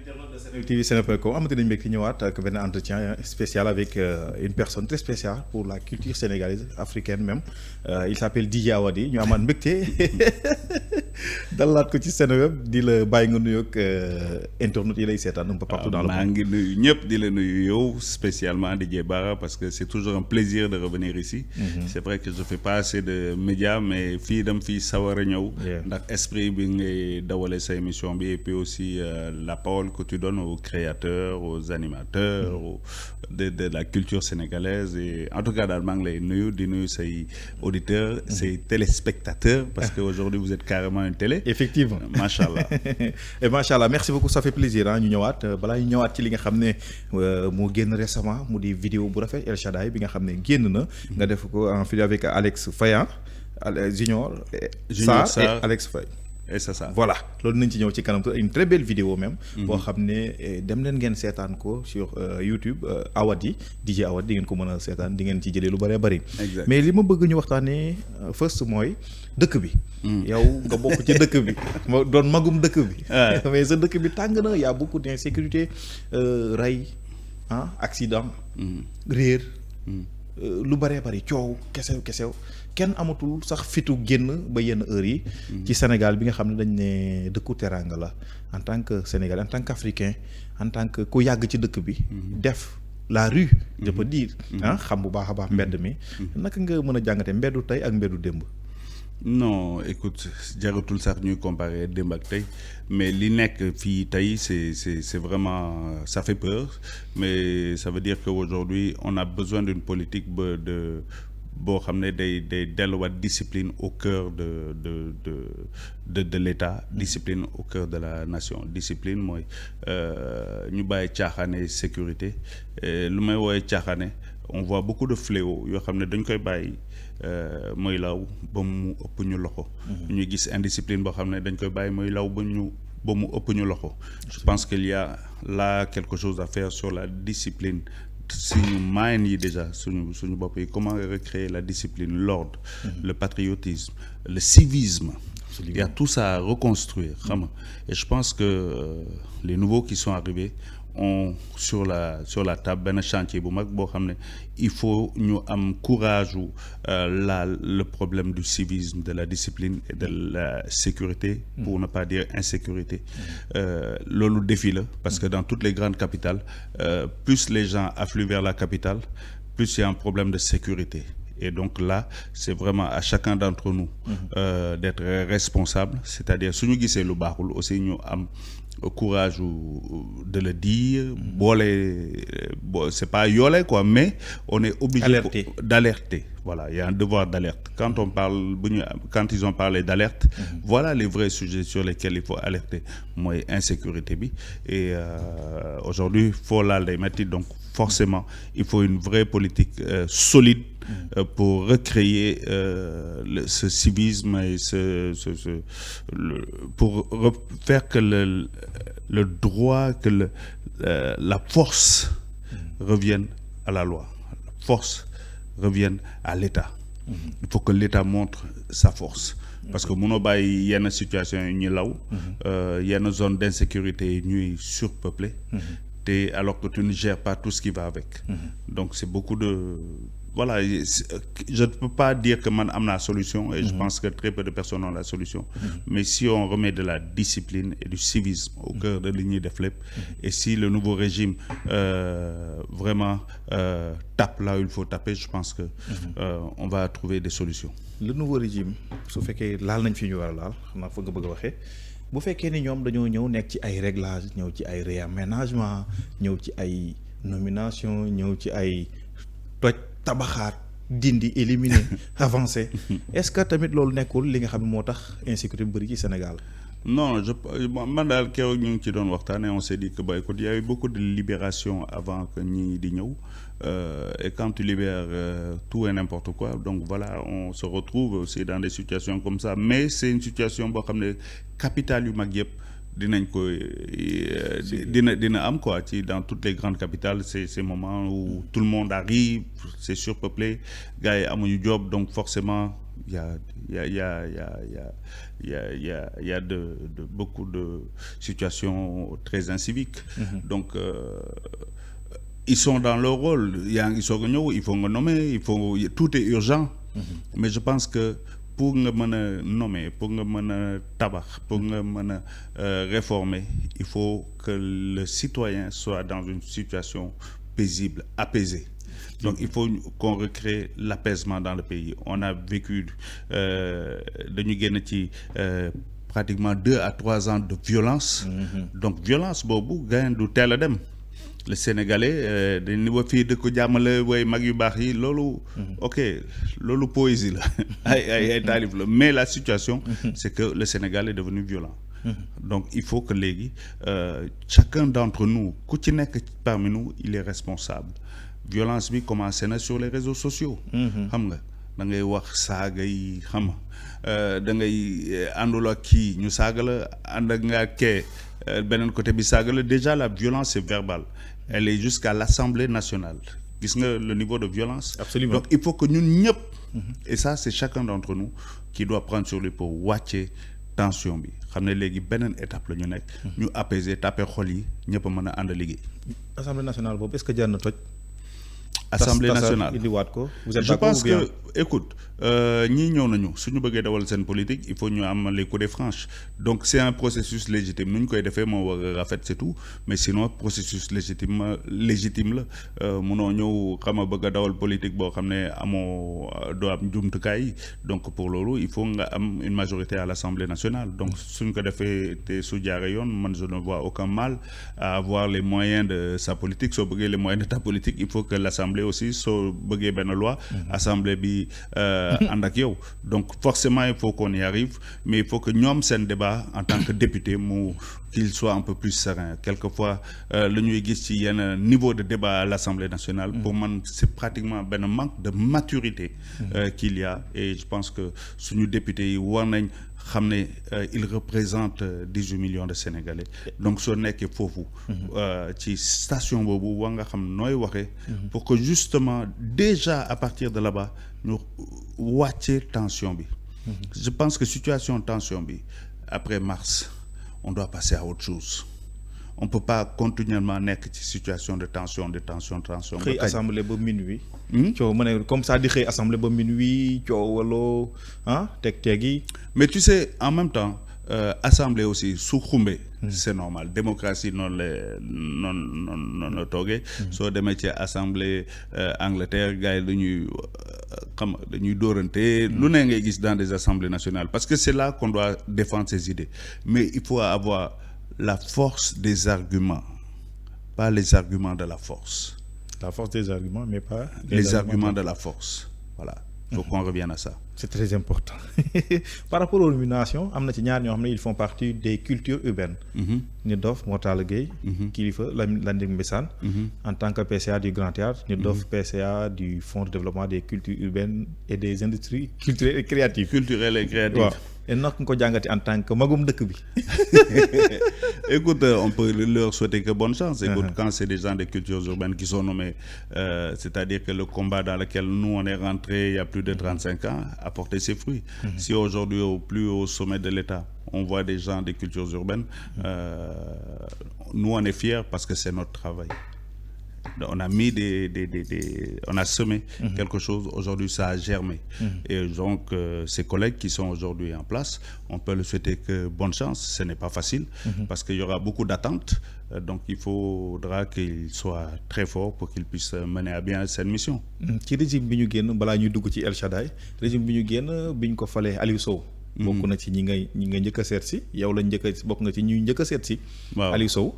internaute de Seneweb TV Seneweb.com amati nañu mbégte ñëwaat ak benn entretien spécial avec une personne très spéciale pour la culture sénégalaise africaine même il s'appelle Didier Awadi ñu amaat mbégte dalalaat ko ci Seneweb di la bàyyi nga nuyoog internaute yi lay seetaan un peu partout dans le monde. maa ngi nuyu ñëpp di la nuyu yow spécialement Didier Bara parce que c'est toujours un plaisir de revenir ici. C'est vrai que je fais pas assez de médias mais fii dama fii sawar a ñëw. ndax esprit bi ngay dawale sa émission bi et puis aussi la parole que tu donnes aux créateurs aux animateurs de la culture sénégalaise et en tout cas daal maa ngi lay nuyu di nuyu say auditeurs say téléspectateurs parce que aujourd'hui vous êtes carrément une télé. Effectivement macha allah. et macha allah merci beaucoup ça fait plaisir ñu ñëwaat balaa ñu ñëwaat ci li nga xam ne moo génn récemment mu di vidéo bu rafet El Shaddai bi nga xam ne génn na. nga def ko en filiale avec Alex Faye Junior Sarr et Alex Faye. et c'est ça voilà loolu nañ ci ñëw ci kanam une très belle vidéo même. boo xam ne dem leen ngeen seetaan ko sur YouTube Awadi DJ Awadi di ngeen ko mën a seetaan di ngeen ci jëlee lu bëree bëri. mais li ma bëgg ñu waxtaanee first mooy dëkk bi. yow nga bokk ci dëkk bi ma doon magum dëkk bi. mais sa dëkk bi tàng na y a beaucoup d'insécurité rey accident. réer. lu bëree bëri coow kesew kenn amatul sax fitu génn ba yenn heures yi. ci Sénégal bi nga xam ne dañ ne dëkku teraanga la en tant que Sénégalais en tant qu'Africain en tant que ku yàgg ci dëkk bi. def la rue. je peux dire xam bu baax a baax mbedd mi. naka nga mën a jàngate mbeddu tey ak mbeddu démb. non écoute jaratul sax ñuy comparer démb ak tey mais li nekk fii tey c'est vraiment ça fait peur mais ça veut dire que aujourd'hui on a besoin d'une politique boo xam ne day delluwaat discipline au cœur de l'État, discipline au cœur de la nation. Discipline mooy ñu bàyyi caaxaane sécurité lu may woowee caaxaane on voit beaucoup de fléaux yoo xam ne dañ koy bàyyi mooy law ba mu ëpp ñu loxo. ñuy gis indiscipline boo xam ne dañ koy bàyyi mooy law ba mu ëpp ñu loxo. Je pense qu'il y a là quelque chose à faire sur la discipline. suñu moyen yi déjà suñu bopp yi comment recréer la discipline l'ordre le patriotisme le civisme. Absolument. Il y a tout ça à reconstruire xam nga et je pense que les nouveaux qui sont arrivés ont sur la table benn chantier bu mag boo xam ne il faut ñu am courage ou le problème du civisme de la discipline et de la sécurité pour ne pas dire insécurité loolu défi la parce que dans toutes les grandes capitales plus les gens affluent vers la capitale plus il y a un problème de sécurité et donc là c'est vraiment à chacun d'entre nous d'être responsable c'est-à-dire suñu gisee lu baaxul aussi ñu am courage de le dire c'est pas yole quoi mais on est obligé d'alerter voilà il y a un devoir d'alerte quand on parle quand ils ont parlé d'alerte voilà les vrais sujets sur lesquels il faut alerter mooy insécurité bi et aujourd'hui foo laal day metti donc forcément il faut une vraie politique solide pour recréer ce civisme et pour faire que le droit que la force revienne à la loi la force revienne à l'État il faut que l'État montre sa force parce que mënoo bàyyi yenn situation yi ñuy law yenn zone d'insécurité yi ñuy surpeuplé alors que tu ne gères pas tout ce qui va avec donc c'est beaucoup de voilà je ne peux pas dire que man am naa solution et je pense que très peu de personnes ont la solution mais si on remet de la discipline et du civisme au cœur de li ñuy def lépp et si le nouveau régime vraiment tape là où il faut taper je pense que on va trouver des solutions. Le nouveau régime su fekkee laal nañ fi ñu war a laal xam naa fa nga bëgg a waxee bu fekkee ni ñoom dañoo ñëw nekk ci ay réglages ñëw ci ay réaménagement ñëw ci ay nomination ñëw ci ay toj tabaxaat dindi éliminer avancer est-ce que tamit loolu nekkul li nga xam ne moo tax insécurité bu bëri ci Sénégal. non man daal keroog ñu ngi ci doon waxtaan et on s'est dit que bah écoute il y a eu beaucoup de libération avant que ñi di ñëw et quand tu libères tout et n'importe quoi donc voilà on se retrouve aussi dans des situations comme ça mais c'est une situation boo xam ne capitale yu mag yëpp dinañ ko dina am quoi ci dans toutes les grandes capitales c'est ces moments où tout le monde arrive c'est surpeuplé gars yi amuñu job donc forcément il y a de beaucoup de situations très inciviques. Donc ils sont dans leur rôle. Ils sont venus, il faut nommer, tout est urgent. Mais je pense que pour nga mën a nommer, pour nga mën a tabax, pour nga mën a réformer, il faut que le citoyen soit dans une situation paisible, apaisée. Donc il faut qu'on recrée l'apaisement dans le pays. On a vécu dañu génn ci pratiquement 2 à 3 ans de violence. Donc violence boobu gain du teel a dem. Le Sénégalais dañ ni ba fii dëkk ko jàmmale way mag yu baax yi loolu ok loolu poésie la ay taalif la mais la situation c'est que le Sénégal est devenu violent. Donc il faut que léegi chacun d'entre nous ku ci nekk parmi nous il est responsable. Violence bi commencé na sur les réseaux sociaux. Xam nga da ngay wax saaga yi xam nga da ngay àndul ak kii ñu saaga la ànd ak nga kee beneen côté bi saaga la déjà la violence est verbale. Elle est jusqu'à l'Assemblée nationale. Gis nga le niveau de violence. Absolument. Donc il faut que ñun ñëpp. Et ça c'est chacun d'entre nous qui doit prendre sur lui pour wàcce tension bi xam ne léegi beneen étape la ñu nekk. ñu apaiser taper xol yi ñëpp a mën a ànd liggéey. Assemblée nationale boobu est-ce que jar na toj. Assemblée nationale indiwaat ko. Je pense que écoute ñii ñëw nañu suñu bëggee dawal seen politique il faut ñu am les coudées franches donc c'est un processus légitime nu ñu koy defee moo war a rafet c'est tout mais sinon processus légitime la munoo ñëw xam nga bëgg a dawal politique boo xam ne amoo doo am jumtukaay yi donc pour loolu il faut nga am une majorité à l'Assemblée nationale donc suñ ko defee te su jaaree yoon man je ne vois aucun mal à avoir les moyens de sa politique soo bëggee les moyens de ta politique il faut que l'Assemblée aussi soo bëggee benn loi Assemblée bi ànd ak yow donc forcément il faut qu'on y arrive mais il faut que ñoom seen débat en tant que député mu qu'il soit un peu plus serein quelquefois la ñuy gis ci yenn niveau de débat à l'Assemblée nationale pour man c'est pratiquement benn manque de maturité qu'il y a et je pense que suñu député yi war nañ xam ne il représente 18 millions de Sénégalais donc soo nekkee foofu ci station boobu war nga xam nooy waxee pour que justement déjà à partir de là-bas ñu wàcce tension bi je pense que situation tension bi après mars on doit passer à autre chose on peut pas continuellement nekk ci situation de tension xëy assemblée ba minuit coow ma ne comme ça di xëy assemblée ba minuit coow waloo teg yi mais tu sais en même temps assemblée aussi su xumbe c'est normal démocratie noonu la toogee soo demee ci assemblée Angleterre gars yi dañuy dóorante lu ne ngay gis dans des assemblées nationales parce que c'est là qu'on doit défendre ses idées mais il faut avoir la force des arguments pas les arguments de la force des arguments mais pas les arguments de la force voilà il faut qu'on revienne à ça c'est très important par rapport aux nominations am na ci ñaar ñoo xam ne ils font partie des cultures urbaines Nit Doff Mortalla Gueye kilifa Landing Mbissane en tant que PCA du Grand Théâtre Nit Doff PCA du Fonds de développement des cultures urbaines et des industries culturelles et créatives waaw et nag nga ko jàngati en tant que magum dëkk bi écoute on peut leur souhaiter que bonne chance écoute quand c'est des gens des cultures urbaines qui sont nommés c'est-à-dire que le combat dans lequel nous on est rentré il y a plus de 35 ans a porté ses fruits si aujourd'hui au plus haut sommet de l'État on voit des gens des cultures urbaines nous on est fiers parce que c'est notre travail on a mis on a semé quelque chose aujourd'hui ça a germé et donc ces collègues qui sont aujourd'hui en place on peut leur souhaiter que bonne chance ce n'est pas facile parce qu'il y aura beaucoup d'attentes donc il faudra qu'ils soient très forts pour qu'ils puissent mener à bien cette mission ci régime bi ñu génn balaa ñuy dugg ci El Shaddai régime bi ñu génn bi ñu ko falee Aliou Sow bokk na ci ñi nga njëkk a seet si yow la bokk nga ci ñuy njëkk a seet si Aliou Sow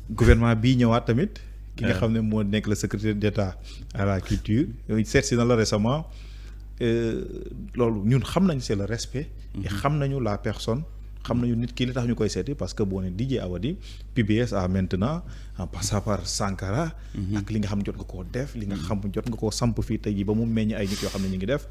gouvernement bii ñëwaat tamit ki nga xam ne moo nekk le secrétaire d'État à la culture seet si na la récemment loolu ñun xam nañu c'est le respect et xam nañu la personne xam nañu nit ki li tax ñu koy seeti parce que boo ne DJ Awadi PBS a maintenant en passant par Sankara ak li nga xam ne jot nga koo def li nga xam jot nga koo samp fii tey jii ba mu meññ ay nit yoo xam ne ñu ngi def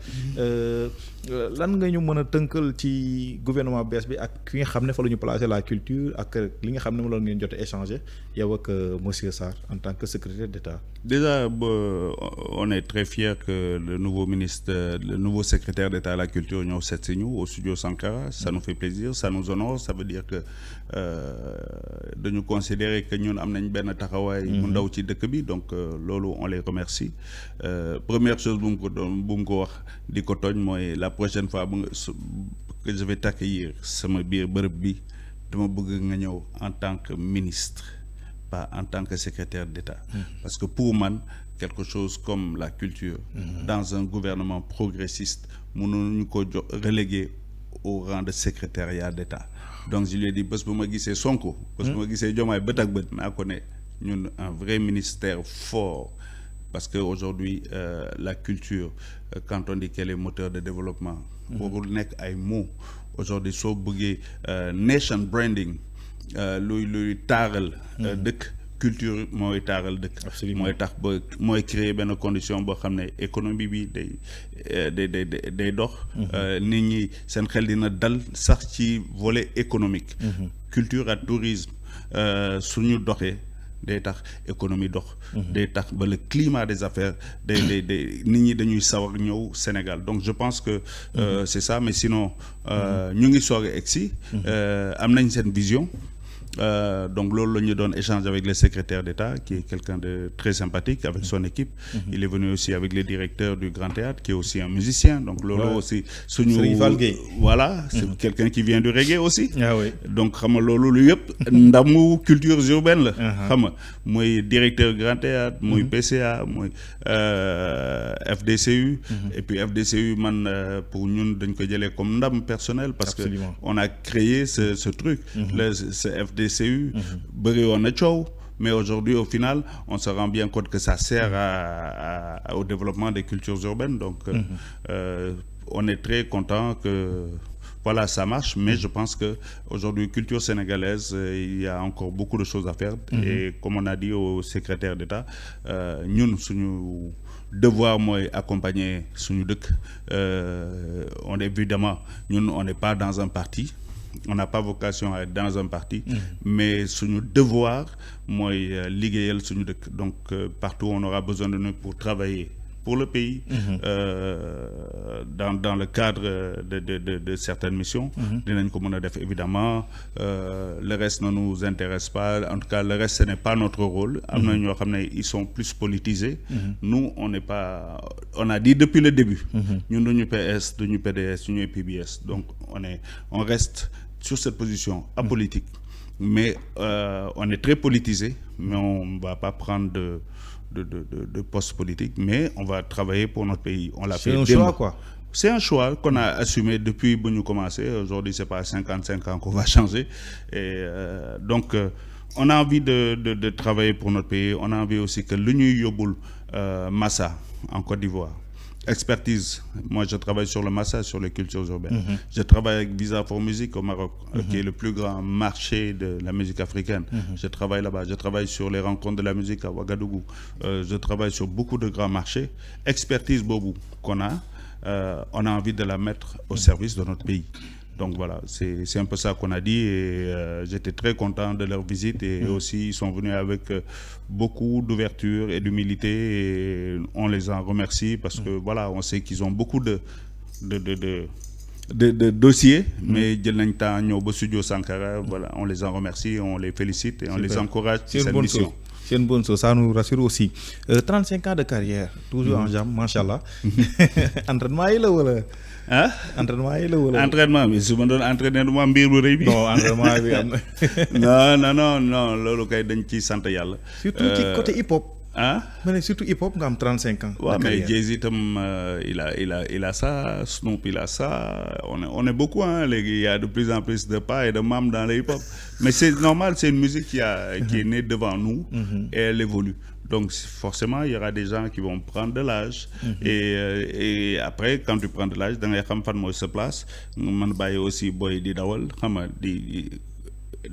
lan nga ñu mën a tënkal ci gouvernement bees bi ak ki nga xam ne fa la ñu placé la culture ak li nga xam ne moom la ngeen jot a échangé yow ak monsieur Sarr en tant que secrétaire d'État. Déjà on est très fiers que le nouveau secrétaire d'État à la culture ñëw seet si ñu au studio Sankara. Ça nous fait plaisir, ça nous honore, ça veut dire que dañu considérer que ñun am nañ benn taxawaay mu ndaw ci dëkk bi donc loolu on les remercie. Première chose bu mu ko wax di ko tooñ mooy la prochaine fois que je vais t'accueillir sama biir bërëb bi dama bëgg nga ñëw en tant que ministre pas en tant que secrétaire d'État. Parce que pour man quelque chose comme la culture dans un gouvernement progressiste mënuñu ko reléguer au rang de secrétariat d'État. Donc je lui ai dit bés bu ma gisee Sonko bés bu ma gisee Diomaye bët ak bët naa ko ne ñun un vrai ministère fort parce que aujourd'hui la culture quand on dit qu'elle est moteur de développement warul nekk ay mots aujourd'hui soo bëggee nation branding luy taaral dëkk culture mooy taaral dëkk mooy tax ba mooy créer benn condition boo xam ne économie bi day dox nit ñi seen xel dina dal sax ci volet économique culture ak tourisme suñu doxee day tax économie dox day tax ba le climat des affaires day nit ñi dañuy sawar ñëw Sénégal donc je pense que c'est ça mais sinon ñu ngi soog a egsi am nañ seen vision. Donc loolu la ñu doon échange avec le secrétaire d'État qui est quelqu'un de très sympathique avec son équipe. Il est venu aussi avec le directeur du Grand Théâtre qui est aussi un musicien donc loolu aussi suñu voilà c'est quelqu'un qui vient du reggae aussi. Donc xam nga loolu lu yëpp ndamu culture urbaine la. xam nga mooy directeur Grand Théâtre mooy PCA mooy FDCU. Et puis FDCU man pour ñun dañ ko jëlee comme ndam personnel parce que on a créé ce truc ce FDCU bëri woon na coow mais aujourd'hui au final on se rend bien compte que ça sert au développement des cultures urbaines donc on est très content que voilà ça marche mais je pense que aujourd'hui culture sénégalaise il y a encore beaucoup de choses à faire et comme on a dit au secrétaire d'État ñun suñu devoir mooy accompagner suñu dëkk on évidemment ñun on n'est pas dans un parti on n'a pas vocation à être dans un parti mais suñu devoir mooy liggéeyal suñu dëkk donc partout on aura besoin de nous pour travailler pour le pays dans le cadre de certaines missions dinañ ko mën a def évidemment le reste ne nous intéresse pas en tout cas le reste ce n'est pas notre rôle am na ñoo xam ne ils sont plus politisés nous on n'est pas on a dit depuis le début ñun duñu PS duñu PDS duñu PBS donc on reste sur cette position apolitique mais on est très politisé mais on va pas prendre de poste politique mais on va travailler pour notre pays on l'a fait c'est un choix quoi c'est un choix qu'on a assumé depuis bu ñu commencé aujourd'hui c'est pas 55 ans qu'on va changer et donc on a envie de travailler pour notre pays on a envie aussi que lu ñuy yóbbul Massa en Côte d'Ivoire expertise moi je travaille sur le massage sur les cultures urbaines je travaille avec Visa for Music au Maroc qui est le plus grand marché de la musique africaine je travaille là-bas je travaille sur les rencontres de la musique à Ouagadougou je travaille sur beaucoup de grands marchés expertise boobu qu'on a on a envie de la mettre au service de notre pays donc voilà c'est un peu ça qu'on a dit et j'étais très content de leur visite et aussi ils sont venus avec beaucoup d'ouverture et d'humilité et on les en remercie parce que voilà on sait qu'ils ont beaucoup de dossiers mais jël nañ temps ñëw ba studio Sankara voilà on les en remercie on les félicite et on les encourage ci cette mission c'est une bonne chose ça nous rassure aussi 35 ans de carrière toujours en jambes machallah entraînement yi la wala ah entraînement yi la wala entraînement bi su ma doon entraîner du ma mbir bu rëy bi non entraînement bi am na non loolu kay dañ ciy sant yàlla surtout ci côté hip hop ah. ma ne surtout hip hop nga am 35 ans. waaw mais Jay-Z itam il a ça, Snoop il a ça, on est beaucoup hein léegi il y a de plus en plus de pas et de mam dans le hip hop mais c'est normal, c'est une musique qui est née devant nous et elle évolue. Donc forcément il y aura des gens qui vont prendre de l'âge et après quand tu prends de l'âge da ngay xam fan mooy sa place nga mën bàyyi aussi booy di dawal xam nga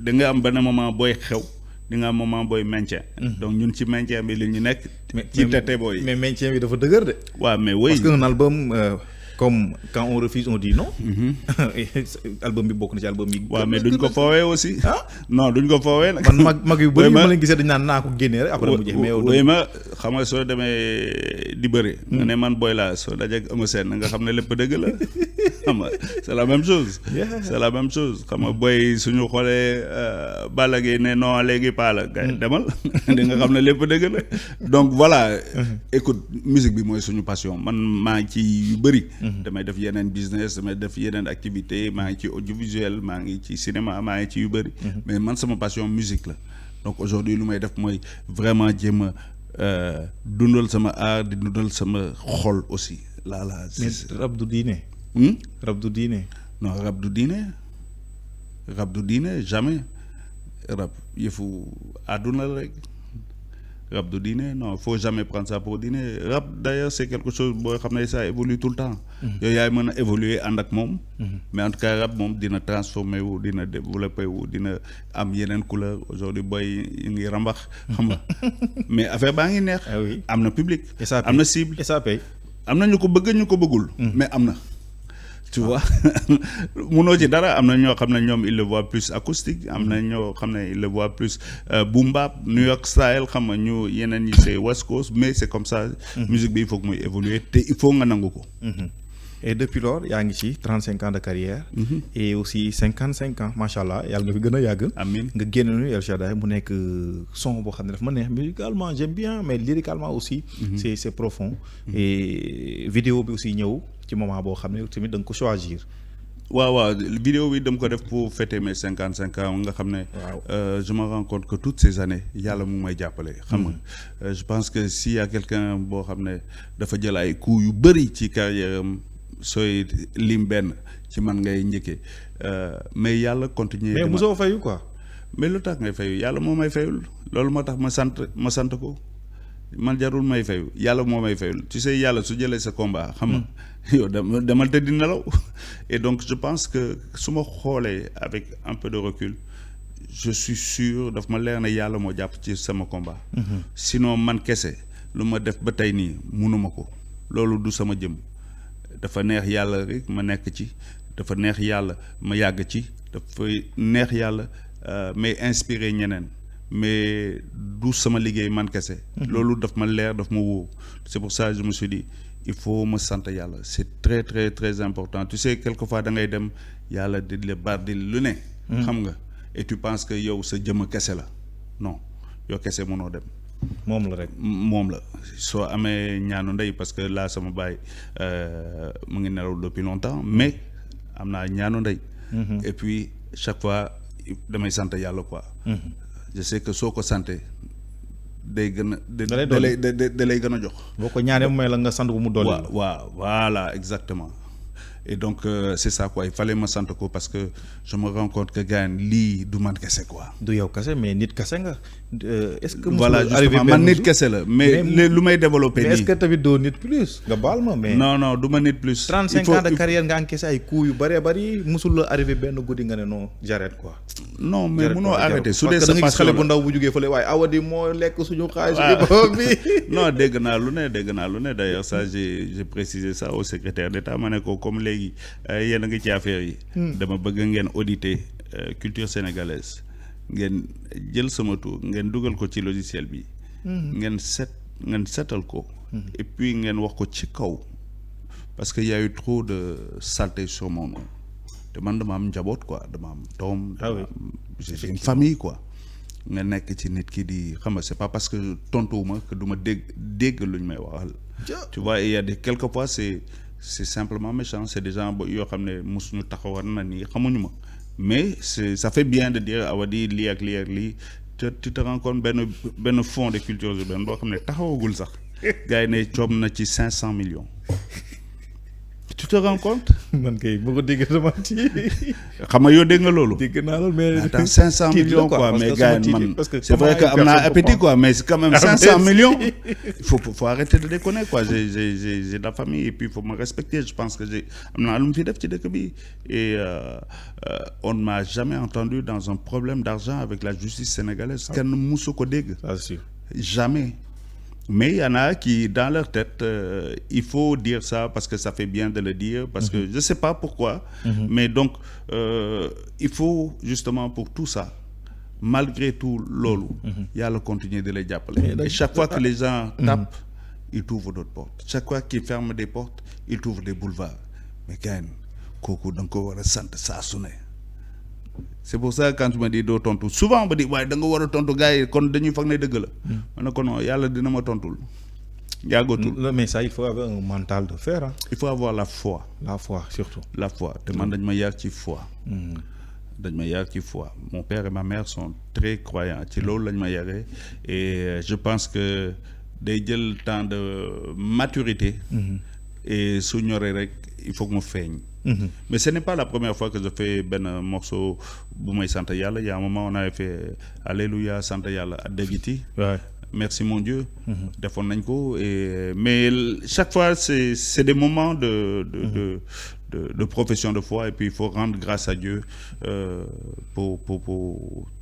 da nga am benn moment booy xew di nga am moment booy maintien. Donc ñun ci maintien bi li ñu nekk. ci tete booy. mais maintien bi dafa dëgër de. waaw mais oui parce que un album comme quand on refuse on dit non. album bi bokk na ci album yi. waaw mais duñ ko foowee aussi. non duñ ko foowee nag. man mag yu bëri ma leen gisee dañ naan naa ko génnee rek après mu jeex. mais yow ma xam nga soo demee di bëri. nga ne man booy laa soo dajeeg Eumeu Sène nga xam ne lépp dëgg la. xam nga c'est la même chose. c'est la même chose xam nga booy suñu xoolee Balla Gaye ne non léegi paa la gars demal di nga xam ne lépp dëgg la. donc voilà. écoute musique bi mooy suñu passion man maa ngi ci yu bëri. damay def yeneen business damay def yeneen activité maa ngi ci audiovisuel maa ngi ci cinéma maa ngi ci yu bëri. mais man sama passion musique la donc aujourd'hui lu may def mooy vraiment jéem a dundal sama art di dundal sama xol aussi. mais rab du diine. rab du diine. non rab du diine jamais rab yëfu àdduna la rek. Rap du diine non faut jamais prendre ça pour dîner rap d'ailleurs c'est quelque chose boo xam ne ça évolue tout le temps. yooyu yaay mën a évoluer ànd ak moom. mais en tout cas rap moom dina transformer wu dina développer wu dina am yeneen couleur aujourd'hui booy yi ngi rambax xam nga mais affaire baa ngi neex. am na public. am na cible. am na ñu ko bëgg ñu ko bëggul. mais am na. tu vois munoo ci dara am na ñoo xam ne ñoom il le voit plus acoustique am na ñoo xam ne il le voit plus boom bap New York style xam nga ñu yeneen ñi c'est West Coast mais c'est comme ça. musique bi il faut que muy évoluer te il faut nga nangu ko. et depuis lors yaa ngi ci 35 ans de carrière. et aussi 55 ans macha allah yàlla nga fi gën a yàgg. amiin nga génn nu El Shaddai mu nekk son boo xam ne daf ma neex musicalement j'aime bien mais lyricalement aussi. c'est profond. et vidéo bi aussi ñëw ci moment boo xam ne tamit da nga ko choisir. waaw vidéo bi dama ko def pour fêter mes 55 ans nga xam ne. je me rends compte que toutes ces années yàlla mu may jàppale. xam nga je pense que s'il y a quelqu'un boo xam ne dafa jël ay coups yu bëri ci carrière am sooy lim benn ci man ngay njëkkee mais yàlla continuer. mais mosoo fayu quoi. mais lu tax ngay fayu yàlla moo may fayul loolu moo tax ma sant ko man jarul may fayu yàlla moo may fayul tu sais yàlla su jëlee sa combat xam nga. yow demal tëddi nelaw et donc je pense que su ma xoolee avec un peu de recul je suis sûr daf ma leer na yàlla moo jàpp ci sama combat. Sinon man kese lu ma def ba tey nii munuma ko loolu du sama jëm dafa neex yàlla rek ma nekk ci dafa neex yàlla ma yàgg ci dafa neex yàlla may inspirer ñeneen mais du sama liggéey man kese. loolu daf ma leer daf ma wóor c'est pour ça je me suis dit il faut me sant yàlla c'est très très très important tu sais quelquefois da ngay dem yàlla di la bardil lu ne. xam nga et tu penses que yow sa jëmm kese la non yow kese mënoo dem. moom la rek moom la soo amee ñaanu ndey parce que là sama baay mu ngi nelaw depuis longtemps mais am naa ñaanu ndey. et puis chaque fois damay sant yàlla quoi. je sais que soo ko santé day gën a. da lay gën a jox. boo ko ñaanee mu may la nga sant bu mu dolli. waaw voilà exactement. et donc c'est ça quoi il fallait ma sant ko parce que je me rends compte que gars lii du man kese quoi. du yow kese mais nit kese nga. est-ce que voilà justement man nit kese la mais lu may développer nii. mais est-ce que tamit doo nit plus. nga baal ma mais. non du ma nit plus. 35 ans de carrière nga encaissé ay coups yu bëree bëri musul la arrivé benn guddi nga ne non j'arrête quoi. non mais munoo arrêter su dee parce que da nga gis xale bu la ndaw bu jugee fële waaye Awadi moo lekk suñu xaalis bi. non dégg naa lu ne d'ailleurs ça j'ai précisé ça au secrétaire d'État ma ne ko comme léegi yéen a ngi ci affaire yi. dama bëgg ngeen auditer culture sénégalaise ngeen jël sama tur ngeen dugal ko ci logiciel bi. ngeen setal ko. et puis ngeen wax ko ci kaw parce que y a eu trop de saleté sur mon nom te man dama am njaboot quoi dama am doom. j'ai une famille quoi. nga nekk ci nit ki di xam nga c'est pas parce que tontuwuma que du ma dégg lu ñu may waxal. tu vois il y a des quelquefois c'est simplement méchant c'est des gens yoo xam ne mosuñu taxawal na nii xamuñu ma mais ça fait bien de dire Awadi lii ak lii ak lii tu te rends compte benn fonds de culture urbaine boo xam ne taxawagul sax gars yi ne coom na ci 500 millions. Tu te rends compte? man kay boo ko déggee dama ci. xam nga yow dégg nga loolu. dégg naa loolu mais. attends 500 millions quoi mais gars yi man c'est vrai que am naa appétit quoi mais c'est quand même 500 millions. il faut arrêter de déconner quoi j'ai de la famille et puis il faut me respecter je pense que am naa lu mu fi def ci dëkk bi et on ne m'a jamais entendu dans un problème d'argent avec la justice sénégalaise. kenn musu ko dégg. c'est sûr. Jamais. Mais il y en a qui, dans leur tête, il faut dire ça parce que ça fait bien de le dire, parce que je ne sais pas pourquoi, mais donc, il faut justement pour tout ça, malgré tout, lolo, il y a le continuer de les appeler. Et chaque fois que les gens tapent, ils ouvrent d'autres portes. Chaque fois qu'ils ferment des portes, ils ouvrent des boulevards. Mais quand même, Koko, donc, on va sentir ça sonner. C'est pour ça que quand tu me dis doo tontu souvent on me dit waaye da nga war a tontu gars yi kon dañuy foog ne dëgg la. ma ne ko non yàlla dina ma tontul yàggatul. mais ça il faut avoir un mental de fer. il faut avoir la foi. la foi surtout. la foi te man dañ ma yar ci foi. dañ ma yar ci foi mon père et ma mère sont très croyants ci loolu lañ ma yaree et je pense que day jël temps de maturité. et su ñoree rek il faut que mu feeñ. Mais ce n'est pas la première fois que je fais un morceau bu may sant yàlla. Il y a un moment on avait fait Alléluia sant yàlla à Degiti. Ouais. Merci mon Dieu. defoon nañ ko et mais chaque fois c'est des moments de profession de foi et puis il faut rendre grâce à Dieu pour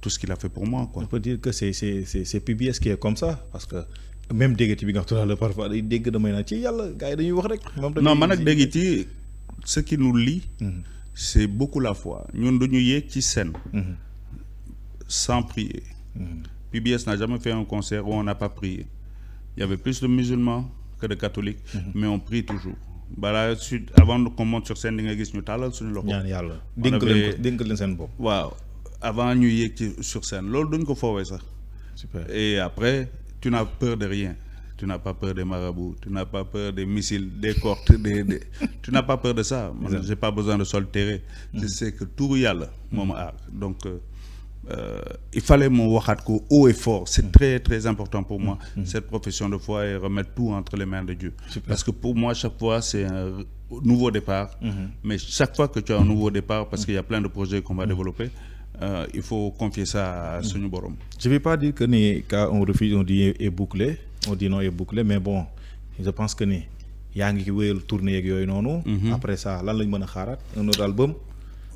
tout ce qu'il a fait pour moi quoi. On peut dire que c'est PBS qui est comme ça parce que même Degiti bi nga xam ne parfois day dégg damay naa ci yàlla gars yi dañuy wax rek. non man ak Degiti ce qui nous lie, c'est beaucoup la foi. Nous ne sommes pas scène sans prier. PBS n'a jamais fait un concert où on n'a pas prié. Il y avait plus de musulmans que de catholiques, mais on prie toujours. Avant qu'on monte sur scène, nous avons avant nous sur scène. Super. Et après, tu n'as peur de rien. Tu n'as pas peur des marabouts, tu n'as pas peur des missiles, des cortes, tu n'as pas peur de ça. Moi, je n'ai pas besoin de soltérer. Je sais que tout y a là, donc il fallait mon wakhatko haut et fort. C'est très très important pour moi, cette profession de foi et remettre tout entre les mains de Dieu. Super. Parce que pour moi, chaque fois, c'est un nouveau départ. Mais chaque fois que tu as un nouveau départ, parce qu'il y a plein de projets qu'on va développer, il faut confier ça à Seigneur Borom. Je ne vais pas dire que quand on refuse, on dit est bouclé. On dit non est bouclé mais bon je pense que ni yaa ngi wéyal tournée ak yooyu noonu. Après ça lan lañ mën a xaaraat un autre album.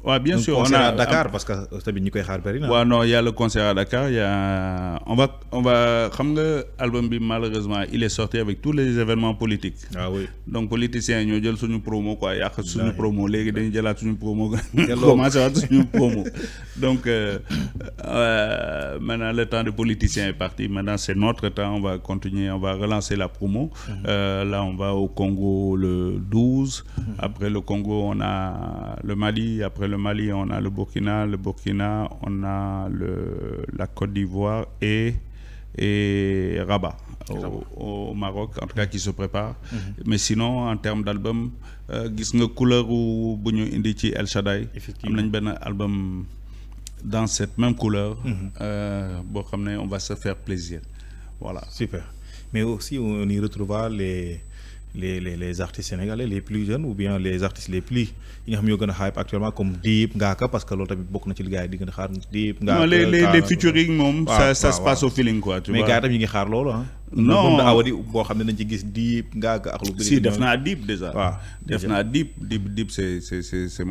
Ouais, bien sûr. On a à Dakar parce que tamit ñi koy xaar bari na. Ouais, non, il y a le concert à Dakar, il y a on va xam nga album bi malheureusement il est sorti avec tous les événements politiques. Ah oui. Donc politiciens ñoo jël suñu promo quoi yàq suñu promo léegi dañu jëlaat suñu promo commencé waat suñu promo. Donc maintenant le temps des politiciens est parti, maintenant c'est notre temps, on va continuer, on va relancer la promo. Là on va au Congo le 12, après le Congo on a le Mali, après le Mali, on a le Burkina, on a la Côte d'Ivoire et Rabat au Maroc, en tout cas qui se prépare. Mais sinon, en termes d'album, gis nga couleur ou bu ñu indi ci El Shaddai. Am nañ benn album dans cette même couleur. Boo xam ne on va se faire plaisir. Voilà. Super. Mais aussi on y retrouvera les artistes sénégalais les plus jeunes ou bien les artistes les plus yi nga xam ñoo gën a hype actuellement comme Dip Ngaaka parce que loolu tamit bokk na ci li gars yi di gën a xaar Dip Ngaaka. Non les featuring moom ça se passe au feeling quoi tu vois. Mais gars yi tamit ñu ngi xaar loolu ah. Non Awadi boo xam ne nañ ci gis Dip Ngaaka ak lu bëri. Si def naa Dip déjà. waaw def naa Dip c'est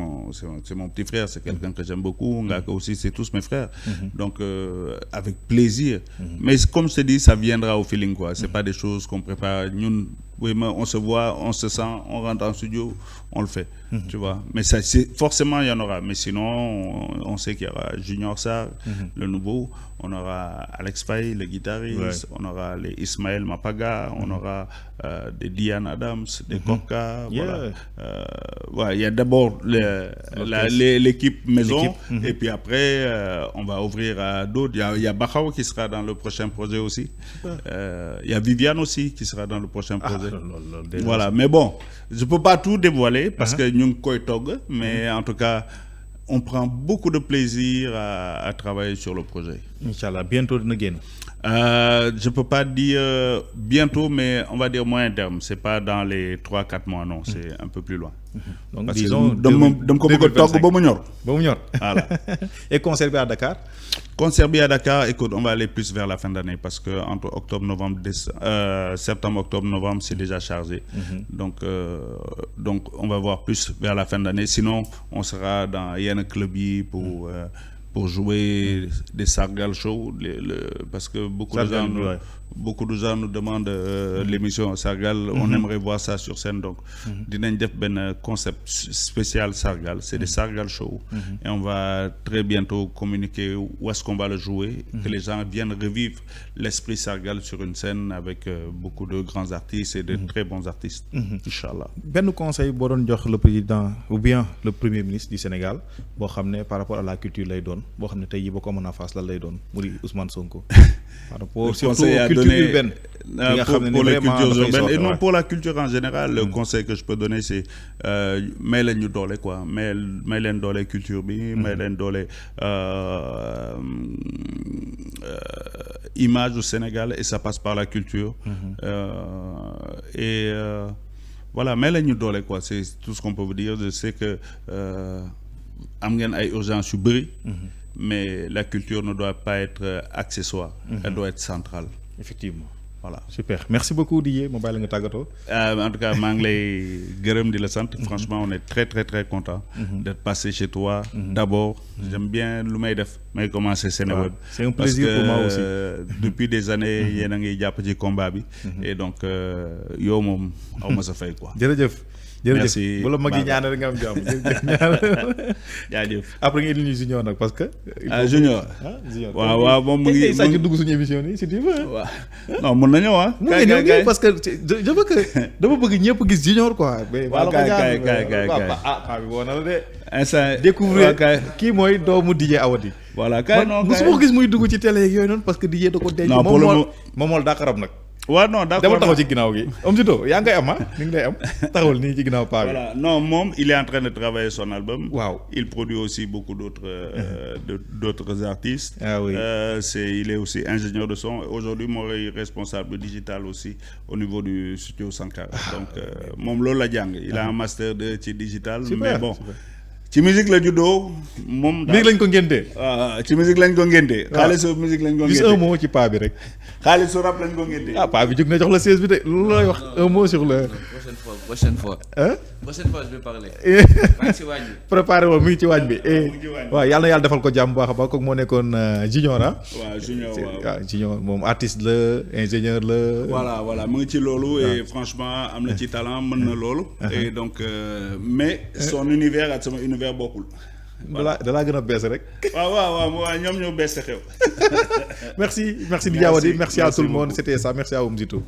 mon petit frère, c'est quelqu'un que j'aime beaucoup. Ngaaka aussi c'est tous mes frères. Donc avec plaisir. Mais comme je te dis ça viendra au feeling quoi. C'est pas des choses qu'on prépare ñun. Oui, mais on se voit, on se sent, on rentre en studio, on le fait, tu vois. Mais ça, forcément, il y en aura. Mais sinon, on sait qu'il y aura Junior Sarr, le nouveau, on aura Alex Faye, le guitariste, on aura les Ismaël Mapaga, on aura des Diane Adams, des Korka, voilà. Ouais, il y a d'abord l'équipe maison, et puis après, on va ouvrir à d'autres. Il y a Bakao qui sera dans le prochain projet aussi. Il y a Viviane aussi qui sera dans le prochain projet. Voilà, mais bon, je peux pas tout dévoiler parce que nous koy mais en tout cas, on prend beaucoup de plaisir à travailler sur le projet. Inch'Allah bientôt dina génn. Je peux pas dire bientôt, mais on va dire moyen terme. C'est pas dans les 3-4 mois, non. C'est un peu plus loin. Donc parce disons que dama ko bëgg a togg ba mu ñor. ba mu ñor. Voilà. Et concert bi à Dakar. Concert bi à Dakar, écoute, on va aller plus vers la fin d'année parce que entre octobre, novembre, septembre, octobre, novembre, c'est déjà chargé. Donc on va voir plus vers la fin d'année. Sinon, on sera dans yenn club yi pour jouer des Sargal Show, parce que beaucoup de gens nous demandent l'émission Sargal. On aimerait voir ça sur scène, donc dinañ def benn concept spécial Sargal. C'est des Sargal Show, et on va très bientôt communiquer où est-ce qu'on va le jouer, que les gens viennent revivre l'esprit Sargal sur une scène avec beaucoup de grands artistes et de très bons artistes. Inch'Allah. Benn conseil boo doon jox le président ou bien le premier ministre du Sénégal boo xam ne par rapport à la culture lay doon boo xam ne tey jii boo ko mën a face lan lay doon mu di Ousmane Sonko. Par rapport surtout culture urbaine. Pour les cultures urbaines et non pour la culture en général. Le conseil que je peux donner, c'est may leen ñu doole quoi, may leen doole culture bi, may leen doole image au Sénégal, et ça passe par la culture. Voilà, may leen ñu doole quoi, c'est tout ce qu'on peut vous dire. Je sais que am ngeen ay urgence yu bëri, mais la culture ne doit pas être accessoire, elle doit être centrale. Effectivement. Voilà. Super, merci beaucoup Didier, ma bàyyi la nga tàggatoo. En tout cas maa ngi lay gërëm di la sant. Franchement on est très très très content d'être passé chez toi. D'abord j'aime bien lu may def may commencer Seneweb. C'est un plaisir pour moi aussi. Depuis des années yéen a ngi jàpp ci combat bi, et donc yow moom aw ma sa fay quoi. Jërëjëf. Merci bu la mag yi ñaanal nga am jàmm. jaajëf. Après nga indi ñu Junior nag parce que. Junior. Junior waaw moom mu ngi tey dugg suñu émission nii si tu veux. waaw non mën na ñëw ah. kay parce que je veux que dama bëgg ñëpp gis Junior quoi. waaw kay paa bi woo na la de. instant découvrir kii mooy doomu DJ Awadi. voilà kay non kay musuma ko gis muy dugg ci télé yooyu noonu parce que DJ da ko denc. non pour le moment moom moo dàqarab nag. waaw non d'accord dama taxaw ci ginnaaw gi am si to yaa ngay am ni ngi lay am taxawal nii ci ginnaaw paa bi. Voilà non moom il est en train de travailler son album. Waaw. Il produit aussi beaucoup d'autres artistes. Ah oui. Il est aussi ingénieur de son. Aujourd'hui mooy responsable digital aussi au niveau du studio Sankara. Donc moom loolu la jàng. Il a un master ci digital. Super, mais bon. super. ci musique la juddoo moom. musique lañ ko ngéntee. ci musique lañ ko ngéntee. xaalisu musique lañ ko ngéntee. juste un mot ci paa bi rek. xaalisu rap lañ ko ngéntee. paa bi jóg na jox la 16 bi de lu lay wax un mot sur le. prochaine fois. Prochaine fois je vais parler. maa ngi ci waañ bi. préparé woon mu ngi ci waañ bi. waaw yàlla na yàlla defal ko jàmm bu baax a baax kooku moo nekkoon Junior ah. waaw Junior waaw Junior moom artiste la ingénieur la. voilà mu ngi ci loolu. et franchement am na ci talent mën na loolu. et donc mais son univers ak sama univers bokkul. da laa gën a bees rek. waaw ñoom ñoo bees xew. merci Didier Awadi merci à tout le monde c'était ça merci à Oumzito.